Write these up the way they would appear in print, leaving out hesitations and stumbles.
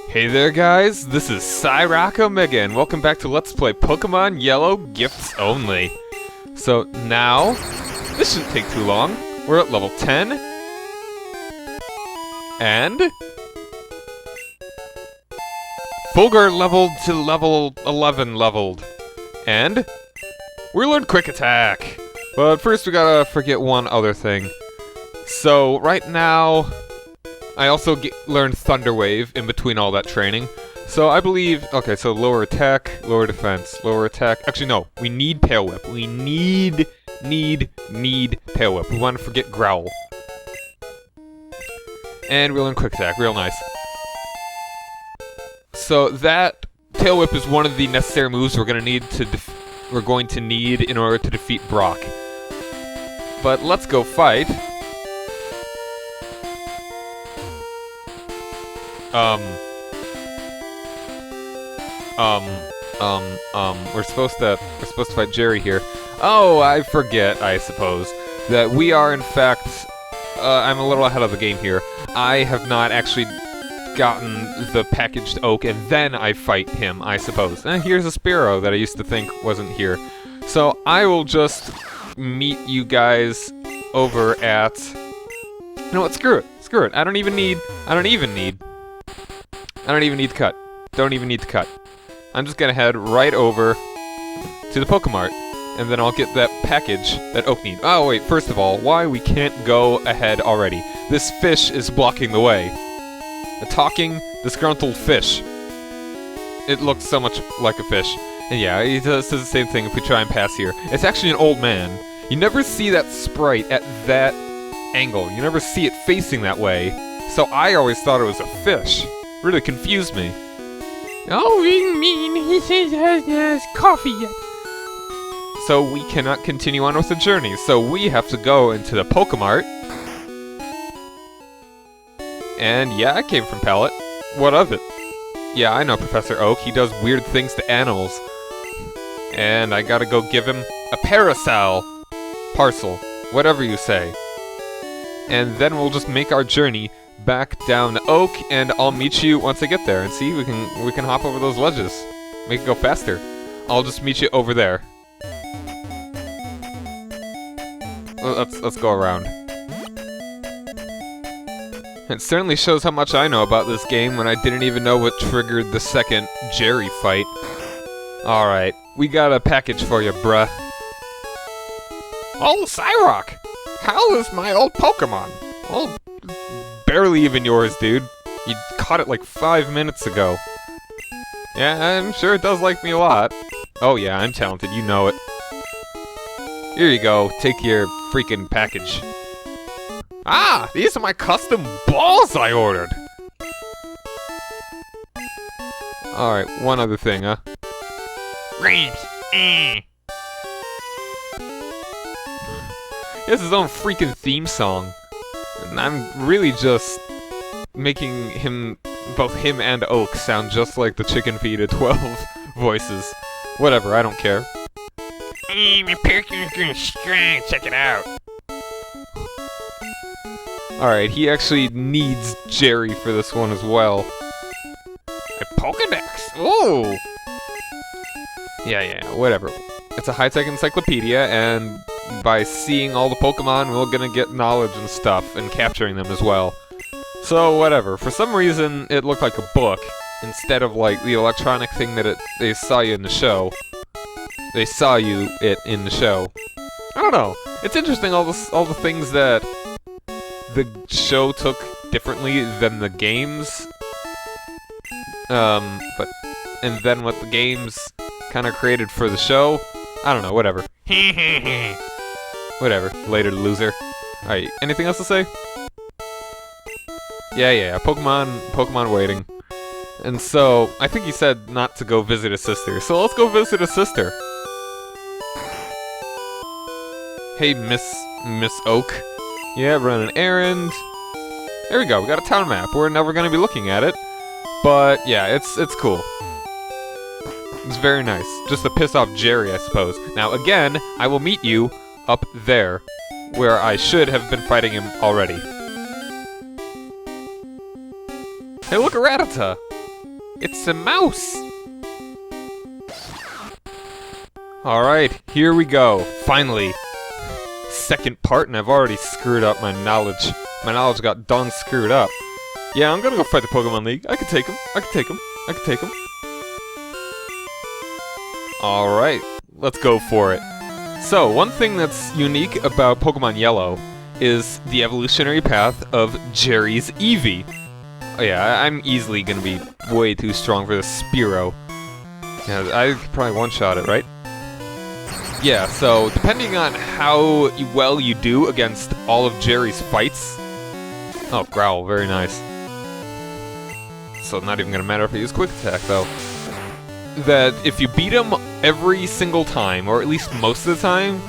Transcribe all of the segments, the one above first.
Hey there guys, this is Cyrock Omega and welcome back to Let's Play Pokemon Yellow Gifts Only. So now, this shouldn't take too long. We're at level 10. And Fulgur leveled to level 11 leveled. And we learned Quick Attack. But first we gotta forget one other thing. So right now, I also learned Thunder Wave in between all that training. So I believe, okay, so lower attack, lower defense, lower attack. Actually, no, we need Tail Whip. We need Tail Whip. We want to forget Growl. And we learn Quick Attack, real nice. So that Tail Whip is one of the necessary moves we're going to need in order to defeat Brock. But let's go fight. We're supposed to fight Gerry here. Oh, I forget, I suppose, that we are in fact, I'm a little ahead of the game here. I have not actually gotten the packaged oak, and then I fight him, I suppose. And here's a Spearow that I used to think wasn't here. So I will just meet you guys over at... You know what, screw it. I don't even need to cut. Don't even need to cut. I'm just gonna head right over to the Pokemart, and then I'll get that package that Oak needs. Oh wait, first of all, why we can't go ahead already? This fish is blocking the way. A talking, disgruntled fish. It looks so much like a fish. And yeah, he does the same thing if we try and pass here. It's actually an old man. You never see that sprite at that angle. You never see it facing that way. So I always thought it was a fish. Really confused me. Oh, you mean he says has coffee yet? So we cannot continue on with the journey, so we have to go into the Pokemart. And yeah, I came from Pallet. What of it? Yeah, I know Professor Oak, he does weird things to animals. And I gotta go give him a parasol. Parcel. Whatever you say. And then we'll just make our journey back down the Oak, and I'll meet you once I get there. And see, we can hop over those ledges, make it go faster. I'll just meet you over there. Let's go around. It certainly shows how much I know about this game when I didn't even know what triggered the second Gerry fight. All right, we got a package for you, bruh. Oh, Cyrock! How is my old Pokemon? Oh, barely even yours, dude. You caught it like 5 minutes ago. Yeah, I'm sure it does like me a lot. Oh yeah, I'm talented, you know it. Here you go, take your freaking package. Ah, these are my custom balls I ordered! Alright, one other thing, huh? Gramps, He has his own freaking theme song. And I'm really just making both him and Oak sound just like the Chicken Feed at 12 voices. Whatever, I don't care. My Pokemon's gonna strong, check it out. Alright, he actually needs Gerry for this one as well. A Pokedex! Oh! Yeah, whatever. It's a high-tech encyclopedia, and by seeing all the Pokemon, we're gonna get knowledge and stuff, and capturing them as well. So, whatever. For some reason, it looked like a book, instead of, like, the electronic thing that they saw you in the show. They saw it in the show. I don't know. It's interesting, all the things that the show took differently than the games. And then what the games kind of created for the show. I don't know, whatever. Whatever, later, loser. Alright, anything else to say? Yeah, Pokemon waiting. And so, I think he said not to go visit his sister, so let's go visit his sister. Hey, Miss Oak. Yeah, run an errand. There we go, we got a town map. We're never gonna be looking at it. But, yeah, it's cool. It's very nice. Just to piss off Gerry, I suppose. Now, again, I will meet you up there, where I should have been fighting him already. Hey, look at Rattata! It's a mouse! Alright, here we go. Finally. Second part, and I've already screwed up my knowledge. My knowledge got done screwed up. Yeah, I'm gonna go fight the Pokemon League. I can take him. I can take him. I can take him. Alright, let's go for it. So, one thing that's unique about Pokemon Yellow is the evolutionary path of Gerry's Eevee. Oh yeah, I'm easily gonna be way too strong for the Spearow. Yeah, I could probably one-shot it, right? Yeah, so depending on how well you do against all of Gerry's fights... Oh, Growl, very nice. So not even gonna matter if I use Quick Attack, though. That if you beat him every single time, or at least most of the time,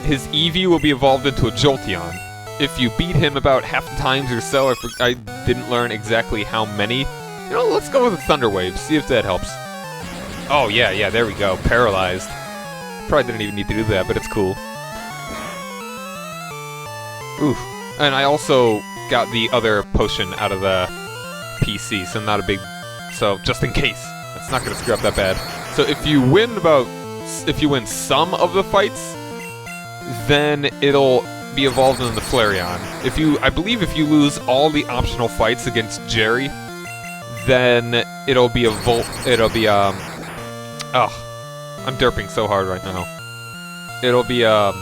his Eevee will be evolved into a Jolteon. If you beat him about half the times or so, I didn't learn exactly how many. You know, let's go with the Thunder Wave, see if that helps. Oh yeah, there we go, paralyzed. Probably didn't even need to do that, but it's cool. Oof. And I also got the other potion out of the PC, so not a big... So, just in case. That's not gonna screw up that bad. So if you win some of the fights, then it'll be evolved into the Flareon. I believe if you lose all the optional fights against Gerry, then it'll be I'm derping so hard right now. It'll be, I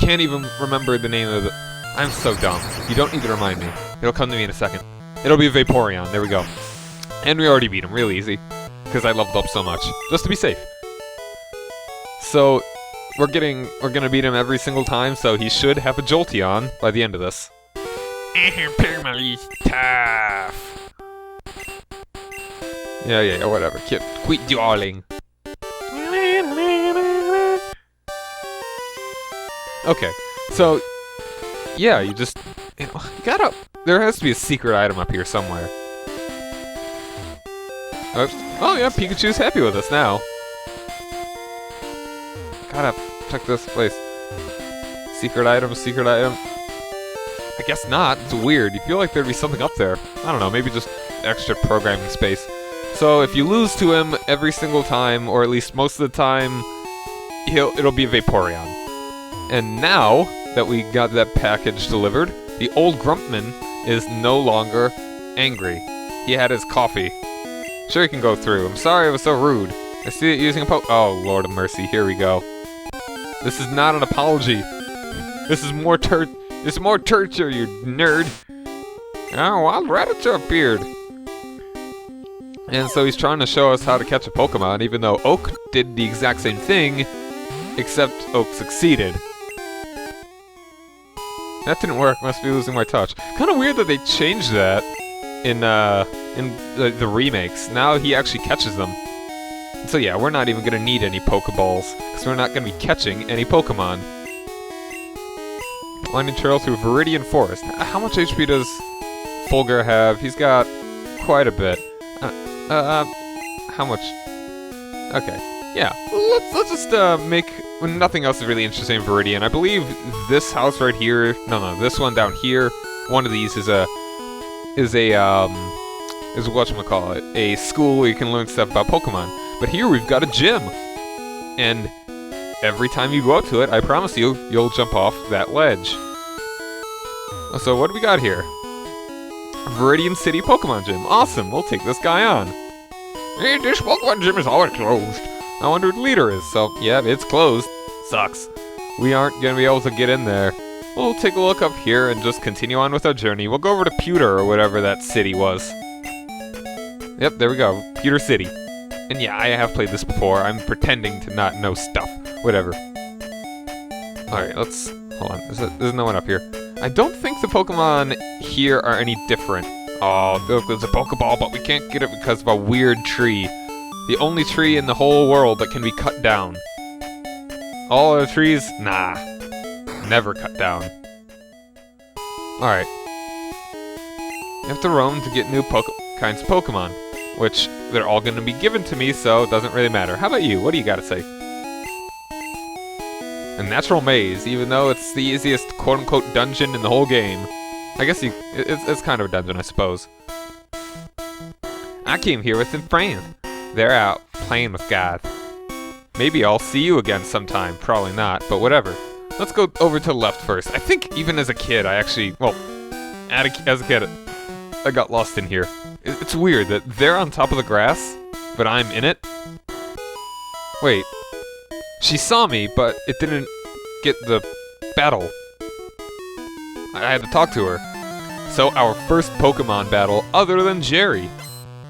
can't even remember the name of the... I'm so dumb. You don't need to remind me. It'll come to me in a second. It'll be a Vaporeon. There we go. And we already beat him. Real easy. Because I leveled up so much. Just to be safe. So, we're gonna beat him every single time, so he should have a Jolteon by the end of this. Tough. Yeah, whatever. Quit darling. Okay, so, yeah, you gotta, there has to be a secret item up here somewhere. Oh yeah, Pikachu's happy with us now. Gotta check this place. Secret item, secret item. I guess not, it's weird. You feel like there'd be something up there. I don't know, maybe just extra programming space. So if you lose to him every single time, or at least most of the time, it'll be a Vaporeon. And now that we got that package delivered, the old Grumpman is no longer angry. He had his coffee. Sure, he can go through. I'm sorry I was so rude. I see it using a Oh, Lord of mercy, here we go. This is not an apology. This is more torture, you nerd. Oh, Wild Rattata appeared. And so he's trying to show us how to catch a Pokemon, even though Oak did the exact same thing, except Oak succeeded. That didn't work, must be losing my touch. Kinda weird that they changed that in the remakes. Now he actually catches them. So yeah, we're not even gonna need any Pokeballs, because we're not gonna be catching any Pokemon. Winding trail through Viridian Forest. How much HP does Fulgur have? He's got quite a bit. How much? Okay. Yeah, let's just make nothing else is really interesting in Viridian. I believe this house right here, no, this one down here, one of these is whatchamacallit, a school where you can learn stuff about Pokemon. But here we've got a gym, and every time you go up to it, I promise you, you'll jump off that ledge. So what do we got here? Viridian City Pokemon Gym. Awesome, we'll take this guy on. Hey, this Pokemon Gym is always closed. I wonder who the leader is. So, yeah, it's closed. Sucks. We aren't gonna be able to get in there. We'll take a look up here and just continue on with our journey. We'll go over to Pewter or whatever that city was. Yep, there we go. Pewter City. And yeah, I have played this before. I'm pretending to not know stuff. Whatever. Alright, let's... Hold on. There's no one up here. I don't think the Pokemon here are any different. Oh, look, there's a Pokeball, but we can't get it because of a weird tree. The only tree in the whole world that can be cut down. All other trees? Nah. Never cut down. Alright. You have to roam to get new kinds of Pokemon. Which, they're all going to be given to me, so it doesn't really matter. How about you? What do you got to say? A natural maze, even though it's the easiest quote-unquote dungeon in the whole game. I guess it's kind of a dungeon, I suppose. I came here with some friends. They're out playing with God. Maybe I'll see you again sometime. Probably not, but whatever. Let's go over to the left first. I think even as a kid, as a kid, I got lost in here. It's weird that they're on top of the grass, but I'm in it. Wait. She saw me, but it didn't get the battle. I had to talk to her. So our first Pokemon battle other than Gerry.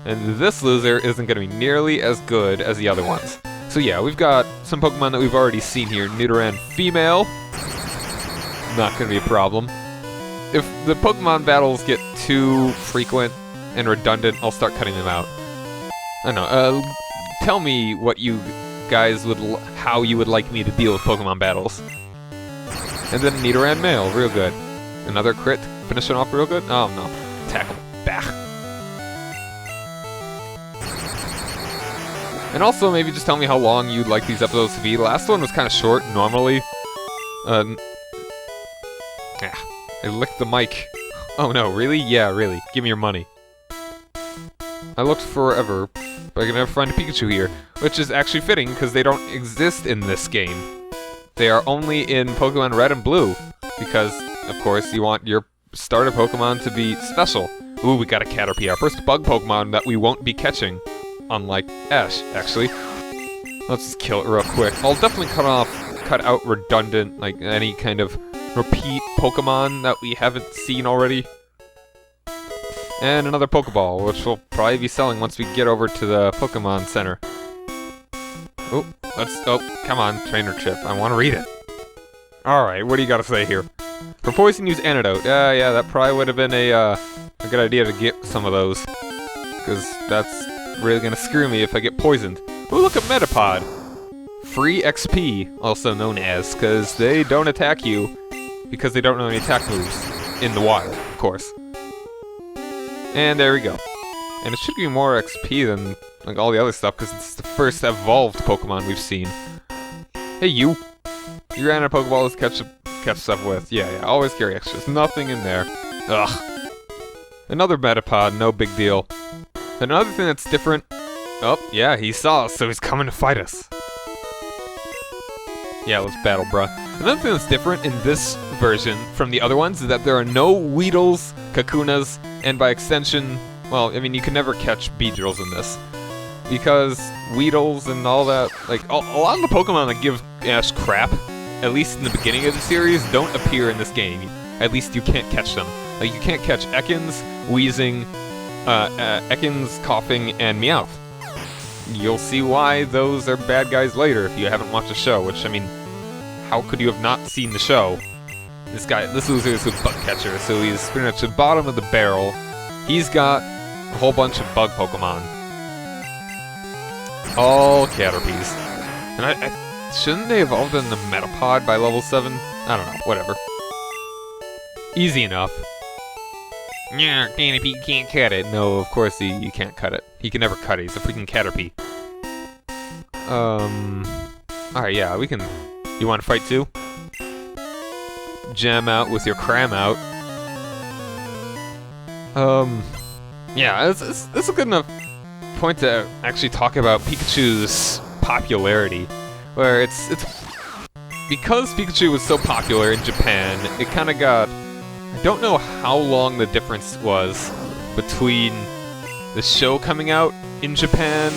And this loser isn't going to be nearly as good as the other ones. So yeah, we've got some Pokemon that we've already seen here. Nidoran female. Not going to be a problem. If the Pokemon battles get too frequent and redundant, I'll start cutting them out. I don't know. Tell me what you guys how you would like me to deal with Pokemon battles. And then Nidoran male, real good. Another crit, finishing off real good. Oh no, tackle, bah. And also maybe just tell me how long you'd like these episodes to be. The last one was kind of short normally. I licked the mic. Oh no, really? Yeah, really. Give me your money. I looked forever, but I can never find a Pikachu here, which is actually fitting because they don't exist in this game. They are only in Pokemon Red and Blue, because, of course, you want your starter Pokemon to be special. Ooh, we got a Caterpie, our first bug Pokemon that we won't be catching, unlike Ash, actually. Let's just kill it real quick. I'll definitely cut out redundant, like any kind of repeat Pokemon that we haven't seen already. And another Pokeball, which we'll probably be selling once we get over to the Pokemon Center. Oh, come on, Trainer Chip. I want to read it. Alright, what do you got to say here? For poison, use Antidote. Yeah, that probably would have been a good idea to get some of those. Because that's really going to screw me if I get poisoned. Ooh, look at Metapod. Free XP, also known as, because they don't attack you, because they don't know any attack moves. In the wild, of course. And there we go. And it should give you more XP than like all the other stuff, because it's the first evolved Pokemon we've seen. Hey, you! You ran a Pokeball to catch stuff with. Yeah, always carry extras. Nothing in there. Ugh. Another Metapod, no big deal. Another thing that's different... Oh, yeah, he saw us, so he's coming to fight us. Yeah, let's battle, bruh. Another thing that's different in this version from the other ones is that there are no Weedles, Kakunas, and by extension, well, I mean, you can never catch Beedrills in this. Because Weedles and all that, like, a lot of the Pokemon that give Ash crap, at least in the beginning of the series, don't appear in this game. At least you can't catch them. Like, you can't catch Ekans, Wheezing, Ekans, Coughing, and Meowth. You'll see why those are bad guys later if you haven't watched the show, which, I mean, how could you have not seen the show? This loser is a bug catcher, so he's pretty much at the bottom of the barrel. He's got a whole bunch of bug Pokemon. All Caterpies. And shouldn't they evolve in the Metapod by level 7? I don't know, whatever. Easy enough. Yeah, Caterpie, you can't cut it. No, of course you can't cut it. He can never cut it, he's a freaking Caterpie. Alright, yeah, we can... You want to fight too? Jam out with your cram out. Yeah, it's a good enough point to actually talk about Pikachu's popularity. Where it's because Pikachu was so popular in Japan, it kind of got... I don't know how long the difference was between the show coming out in Japan,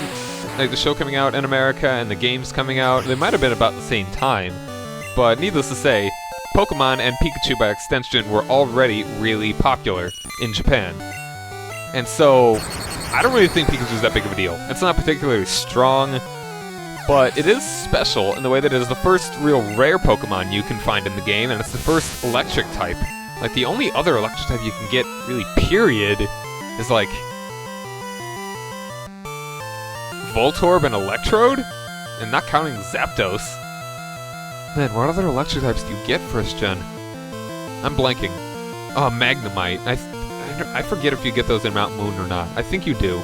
like the show coming out in America, and the games coming out. They might have been about the same time, but needless to say, Pokemon and Pikachu by extension were already really popular in Japan. And so, I don't really think Pikachu's that big of a deal. It's not particularly strong, but it is special in the way that it is the first real rare Pokemon you can find in the game, and it's the first electric type. Like, the only other electric type you can get, really, period, is like... Voltorb and Electrode? And not counting Zapdos. Man, what other electric types do you get first gen? I'm blanking. Oh, Magnemite. I forget if you get those in Mount Moon or not. I think you do.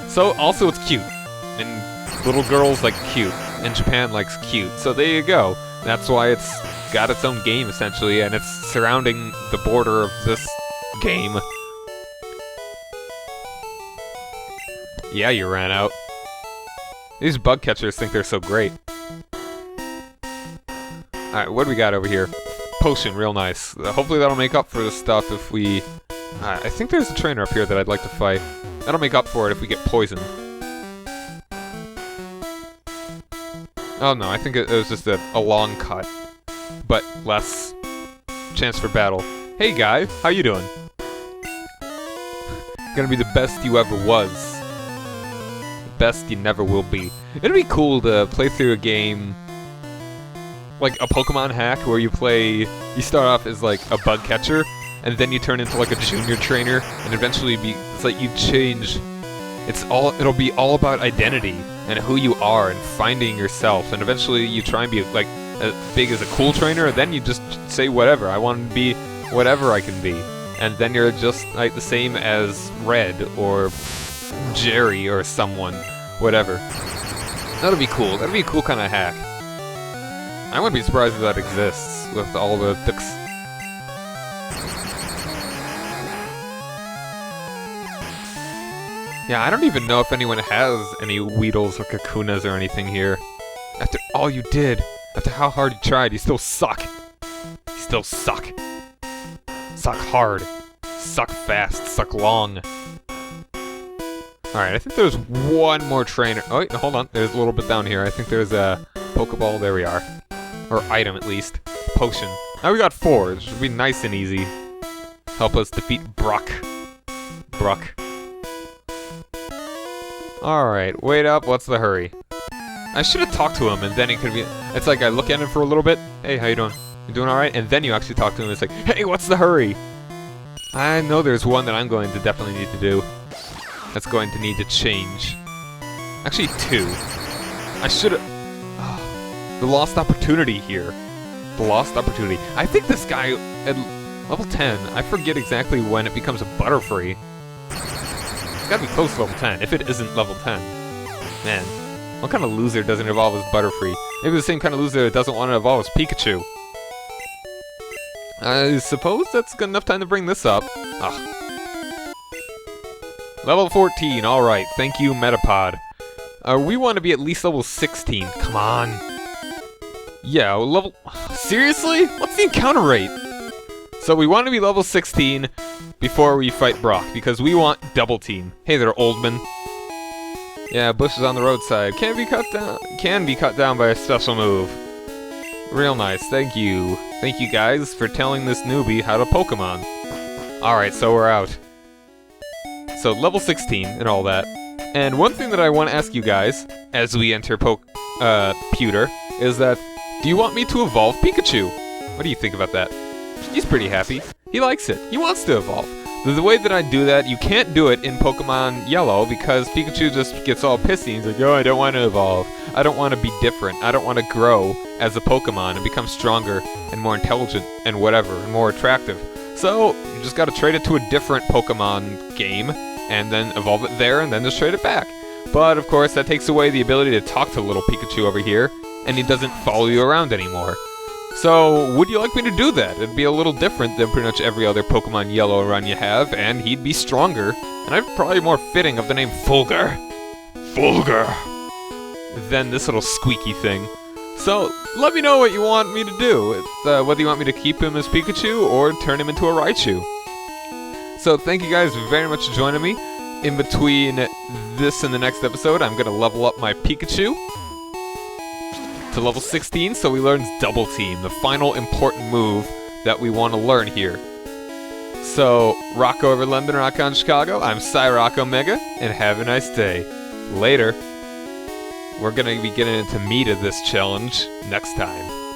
So, also it's cute. And little girls like cute. And Japan likes cute. So there you go. That's why it's got its own game, essentially, and it's surrounding the border of this game. Yeah, you ran out. These bug catchers think they're so great. Alright, what do we got over here? Potion, real nice. Hopefully that'll make up for this stuff if we... I think there's a trainer up here that I'd like to fight. That'll make up for it if we get poisoned. Oh no, I think it was just a long cut. But less chance for battle. Hey guy, how you doing? Gonna be the best you ever was. The best you never will be. It'd be cool to play through a game like a Pokemon hack where you start off as like a bug catcher and then you turn into like a junior trainer and eventually it's like you change. It'll be all about identity and who you are and finding yourself, and eventually you try and be like as big as a cool trainer, and then you just say whatever, I want to be whatever I can be. And then you're just like the same as Red or Gerry or someone, whatever. That'll be cool. That'll be a cool kind of hack. I wouldn't be surprised if that exists with all the Yeah, I don't even know if anyone has any Weedles or Kakunas or anything here. After all you did, after how hard you tried, you still suck. You still suck. Suck hard. Suck fast. Suck long. Alright, I think there's one more trainer. Oh, wait, hold on. There's a little bit down here. I think there's a Pokeball. There we are. Or item, at least. Potion. Now we got 4. It should be nice and easy. Help us defeat Brock. Alright, wait up. What's the hurry? I should have talked to him, and then it could be... It's like I look at him for a little bit. Hey, how you doing? You doing alright? And then you actually talk to him, and it's like, hey, what's the hurry? I know there's one that I'm going to definitely need to do. That's going to need to change. Actually, 2. I should have... the lost opportunity here. The lost opportunity. I think this guy at level 10, I forget exactly when it becomes a Butterfree. It's gotta be close to level 10, if it isn't level 10. Man, what kind of loser doesn't evolve as Butterfree? Maybe the same kind of loser that doesn't want to evolve as Pikachu. I suppose that's good enough time to bring this up. Ugh. Level 14, alright, thank you, Metapod. We want to be at least level 16, come on. Yeah, level... Seriously? What's the encounter rate? So we want to be level 16 before we fight Brock, because we want double team. Hey there, Oldman. Yeah, bushes on the roadside. Can be cut down by a special move. Real nice, thank you. Thank you guys for telling this newbie how to Pokemon. Alright, so we're out. So level 16 and all that. And one thing that I want to ask you guys, as we enter Pewter, is that, do you want me to evolve Pikachu? What do you think about that? He's pretty happy. He likes it. He wants to evolve. The way that I do that, you can't do it in Pokemon Yellow because Pikachu just gets all pissy. He's like, oh, I don't want to evolve. I don't want to be different. I don't want to grow as a Pokemon and become stronger and more intelligent and whatever and more attractive. So, you just gotta trade it to a different Pokemon game and then evolve it there and then just trade it back. But, of course, that takes away the ability to talk to little Pikachu over here and he doesn't follow you around anymore. So, would you like me to do that? It'd be a little different than pretty much every other Pokemon Yellow run you have, and he'd be stronger, and I'd probably more fitting of the name Fulgur than this little squeaky thing. So, let me know what you want me to do. It's, whether you want me to keep him as Pikachu or turn him into a Raichu. So, thank you guys very much for joining me. In between this and the next episode, I'm gonna level up my Pikachu to level 16, so he learns Double Team, the final important move that we want to learn here. So, rock over London, rock on Chicago, I'm Cyrock Omega, and have a nice day. Later. We're gonna be getting into meat of this challenge next time.